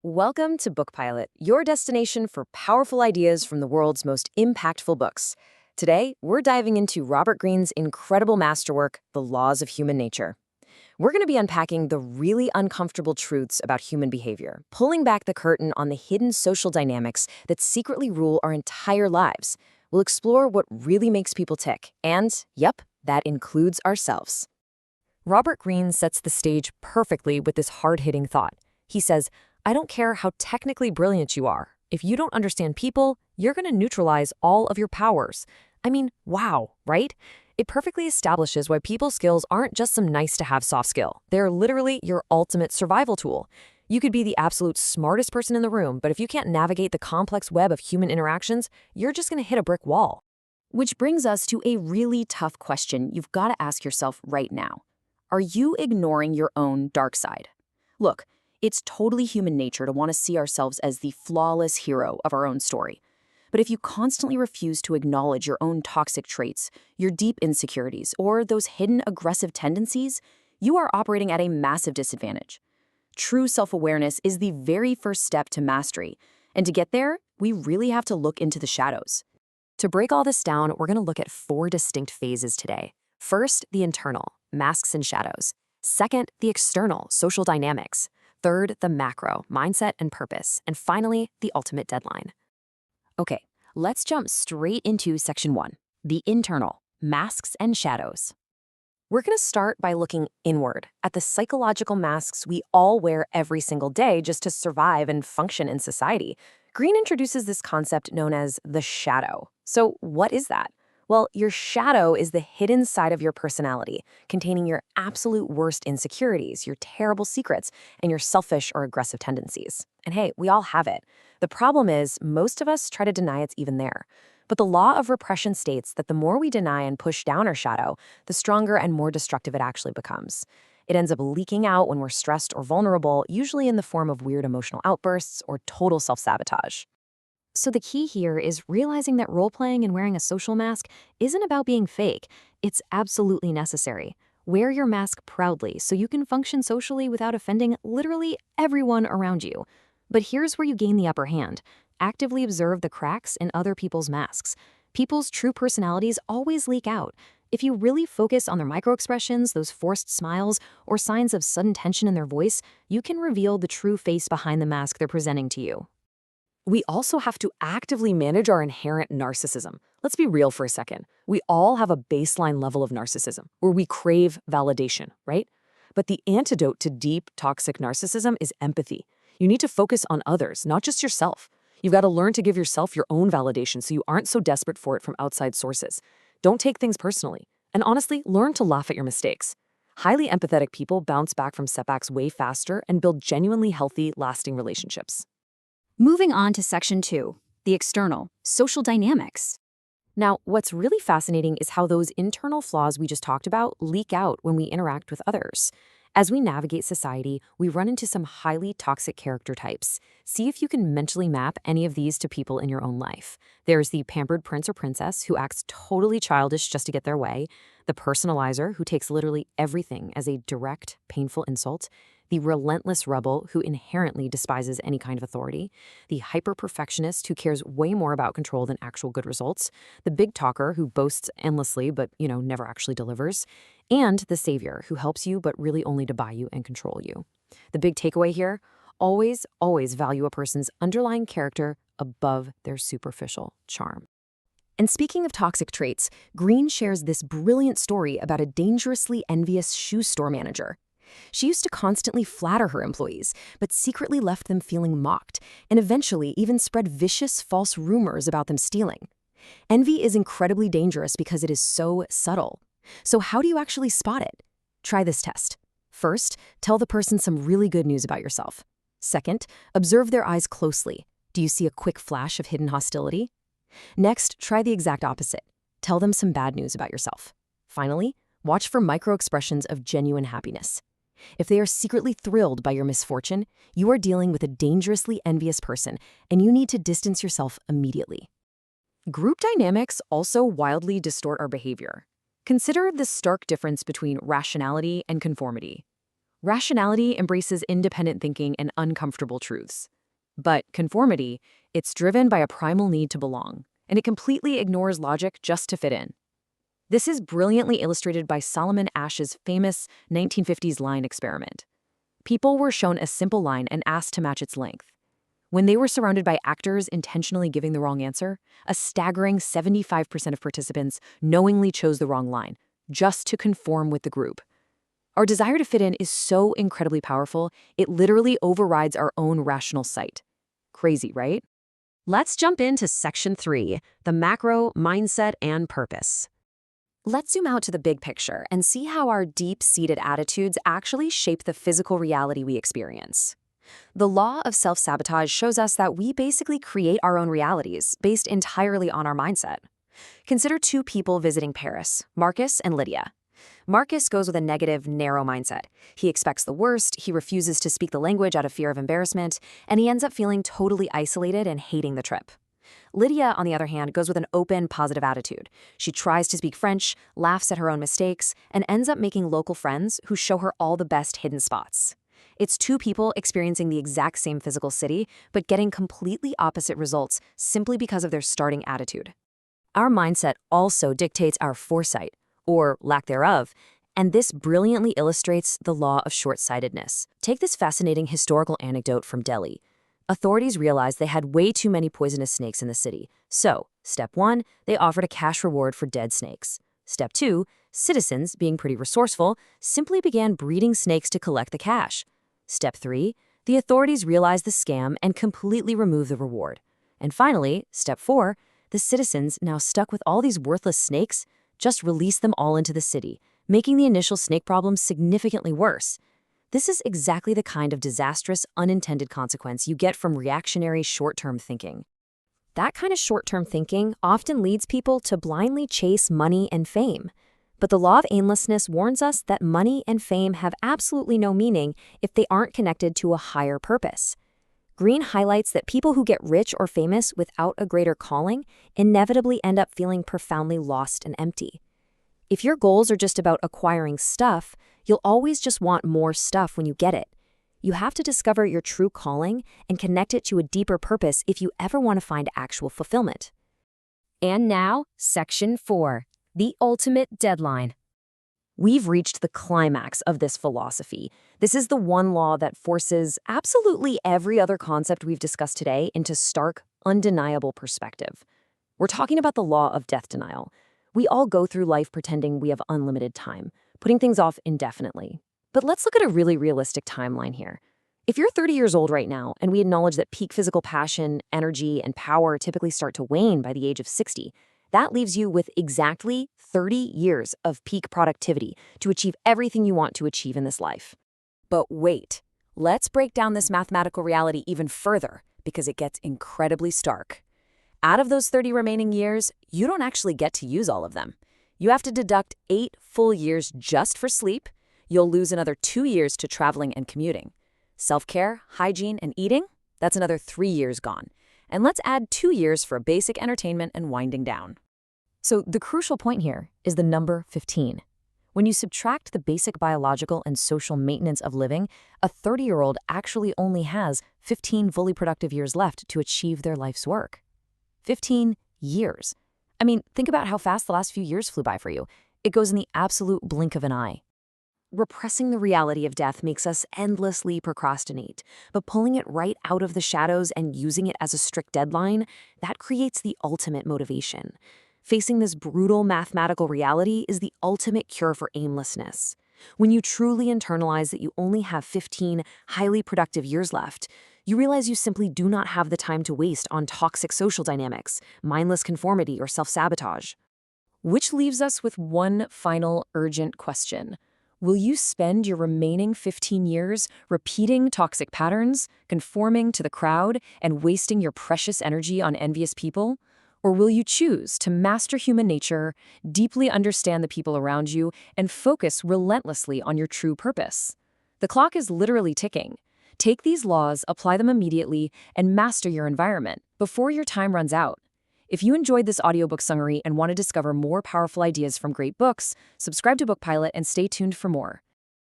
Welcome to BookPilot, your destination for powerful ideas from the world's most impactful books. Today, we're diving into Robert Greene's incredible masterwork, The Laws of Human Nature. We're going to be unpacking the really uncomfortable truths about human behavior, pulling back the curtain on the hidden social dynamics that secretly rule our entire lives. We'll explore what really makes people tick, and, yep, that includes ourselves. Robert Greene sets the stage perfectly with this hard-hitting thought. He says, I don't care how technically brilliant you are. If you don't understand people, you're going to neutralize all of your powers. I mean, wow, right? It perfectly establishes why people skills aren't just some nice-to-have soft skill. They're literally your ultimate survival tool. You could be the absolute smartest person in the room, but if you can't navigate the complex web of human interactions, you're just going to hit a brick wall. Which brings us to a really tough question you've got to ask yourself right now. Are you ignoring your own dark side? Look, it's totally human nature to want to see ourselves as the flawless hero of our own story. But if you constantly refuse to acknowledge your own toxic traits, your deep insecurities, or those hidden aggressive tendencies, you are operating at a massive disadvantage. True self-awareness is the very first step to mastery, and to get there, we really have to look into the shadows. To break all this down, we're going to look at 4 distinct phases today. First, the internal, masks and shadows. Second, the external, social dynamics. Third, the macro, mindset and purpose. And finally, the ultimate deadline. Okay, let's jump straight into section 1, the internal, masks and shadows. We're going to start by looking inward at the psychological masks we all wear every single day just to survive and function in society. Greene introduces this concept known as the shadow. So what is that? Well, your shadow is the hidden side of your personality, containing your absolute worst insecurities, your terrible secrets, and your selfish or aggressive tendencies. And hey, we all have it. The problem is, most of us try to deny it's even there. But the law of repression states that the more we deny and push down our shadow, the stronger and more destructive it actually becomes. It ends up leaking out when we're stressed or vulnerable, usually in the form of weird emotional outbursts or total self-sabotage. So the key here is realizing that role-playing and wearing a social mask isn't about being fake. It's absolutely necessary. Wear your mask proudly so you can function socially without offending literally everyone around you. But here's where you gain the upper hand. Actively observe the cracks in other people's masks. People's true personalities always leak out. If you really focus on their microexpressions, those forced smiles, or signs of sudden tension in their voice, you can reveal the true face behind the mask they're presenting to you. We also have to actively manage our inherent narcissism. Let's be real for a second. We all have a baseline level of narcissism where we crave validation, right? But the antidote to deep, toxic narcissism is empathy. You need to focus on others, not just yourself. You've got to learn to give yourself your own validation so you aren't so desperate for it from outside sources. Don't take things personally. And honestly, learn to laugh at your mistakes. Highly empathetic people bounce back from setbacks way faster and build genuinely healthy, lasting relationships. Moving on to section 2, the external, social dynamics. Now, what's really fascinating is how those internal flaws we just talked about leak out when we interact with others. As we navigate society, we run into some highly toxic character types. See if you can mentally map any of these to people in your own life. There's the pampered prince or princess who acts totally childish just to get their way, the personalizer who takes literally everything as a direct, painful insult, the relentless rebel who inherently despises any kind of authority, the hyper-perfectionist who cares way more about control than actual good results, the big talker who boasts endlessly but, never actually delivers, and the savior who helps you but really only to buy you and control you. The big takeaway here, always, always value a person's underlying character above their superficial charm. And speaking of toxic traits, Greene shares this brilliant story about a dangerously envious shoe store manager. She used to constantly flatter her employees, but secretly left them feeling mocked, and eventually even spread vicious false rumors about them stealing. Envy is incredibly dangerous because it is so subtle. So how do you actually spot it? Try this test. First, tell the person some really good news about yourself. Second, observe their eyes closely. Do you see a quick flash of hidden hostility? Next, try the exact opposite. Tell them some bad news about yourself. Finally, watch for micro-expressions of genuine happiness. If they are secretly thrilled by your misfortune, you are dealing with a dangerously envious person, and you need to distance yourself immediately. Group dynamics also wildly distort our behavior. Consider the stark difference between rationality and conformity. Rationality embraces independent thinking and uncomfortable truths. But conformity, it's driven by a primal need to belong, and it completely ignores logic just to fit in. This is brilliantly illustrated by Solomon Ashe's famous 1950s line experiment. People were shown a simple line and asked to match its length. When they were surrounded by actors intentionally giving the wrong answer, a staggering 75% of participants knowingly chose the wrong line, just to conform with the group. Our desire to fit in is so incredibly powerful, it literally overrides our own rational sight. Crazy, right? Let's jump into Section 3, the macro, mindset, and purpose. Let's zoom out to the big picture and see how our deep-seated attitudes actually shape the physical reality we experience. The law of self-sabotage shows us that we basically create our own realities based entirely on our mindset. Consider two people visiting Paris, Marcus and Lydia. Marcus goes with a negative, narrow mindset. He expects the worst, he refuses to speak the language out of fear of embarrassment, and he ends up feeling totally isolated and hating the trip. Lydia, on the other hand, goes with an open, positive attitude. She tries to speak French, laughs at her own mistakes, and ends up making local friends who show her all the best hidden spots. It's two people experiencing the exact same physical city, but getting completely opposite results simply because of their starting attitude. Our mindset also dictates our foresight, or lack thereof, and this brilliantly illustrates the law of short-sightedness. Take this fascinating historical anecdote from Delhi. Authorities realized they had way too many poisonous snakes in the city. So, step 1, they offered a cash reward for dead snakes. Step 2, citizens, being pretty resourceful, simply began breeding snakes to collect the cash. Step 3, the authorities realized the scam and completely removed the reward. And finally, step 4, the citizens, now stuck with all these worthless snakes, just released them all into the city, making the initial snake problem significantly worse. This is exactly the kind of disastrous, unintended consequence you get from reactionary short-term thinking. That kind of short-term thinking often leads people to blindly chase money and fame. But the law of aimlessness warns us that money and fame have absolutely no meaning if they aren't connected to a higher purpose. Greene highlights that people who get rich or famous without a greater calling inevitably end up feeling profoundly lost and empty. If your goals are just about acquiring stuff, you'll always just want more stuff when you get it. You have to discover your true calling and connect it to a deeper purpose if you ever want to find actual fulfillment. And now, Section 4, the ultimate deadline. We've reached the climax of this philosophy. This is the one law that forces absolutely every other concept we've discussed today into stark, undeniable perspective. We're talking about the law of death denial. We all go through life pretending we have unlimited time, putting things off indefinitely. But let's look at a really realistic timeline here. If you're 30 years old right now, and we acknowledge that peak physical passion, energy, and power typically start to wane by the age of 60, that leaves you with exactly 30 years of peak productivity to achieve everything you want to achieve in this life. But wait, let's break down this mathematical reality even further, because it gets incredibly stark. Out of those 30 remaining years, you don't actually get to use all of them. You have to deduct 8 full years just for sleep. You'll lose another 2 years to traveling and commuting. Self-care, hygiene, and eating, that's another 3 years gone. And let's add 2 years for basic entertainment and winding down. So the crucial point here is the number 15. When you subtract the basic biological and social maintenance of living, a 30-year-old actually only has 15 fully productive years left to achieve their life's work. 15 years. I mean, think about how fast the last few years flew by for you. It goes in the absolute blink of an eye. Repressing the reality of death makes us endlessly procrastinate, but pulling it right out of the shadows and using it as a strict deadline, that creates the ultimate motivation. Facing this brutal mathematical reality is the ultimate cure for aimlessness. When you truly internalize that you only have 15 highly productive years left, you realize you simply do not have the time to waste on toxic social dynamics, mindless conformity, or self-sabotage. Which leaves us with one final urgent question. Will you spend your remaining 15 years repeating toxic patterns, conforming to the crowd, and wasting your precious energy on envious people? Or will you choose to master human nature, deeply understand the people around you, and focus relentlessly on your true purpose? The clock is literally ticking. Take these laws, apply them immediately, and master your environment before your time runs out. If you enjoyed this audiobook summary and want to discover more powerful ideas from great books, subscribe to BookPilot and stay tuned for more.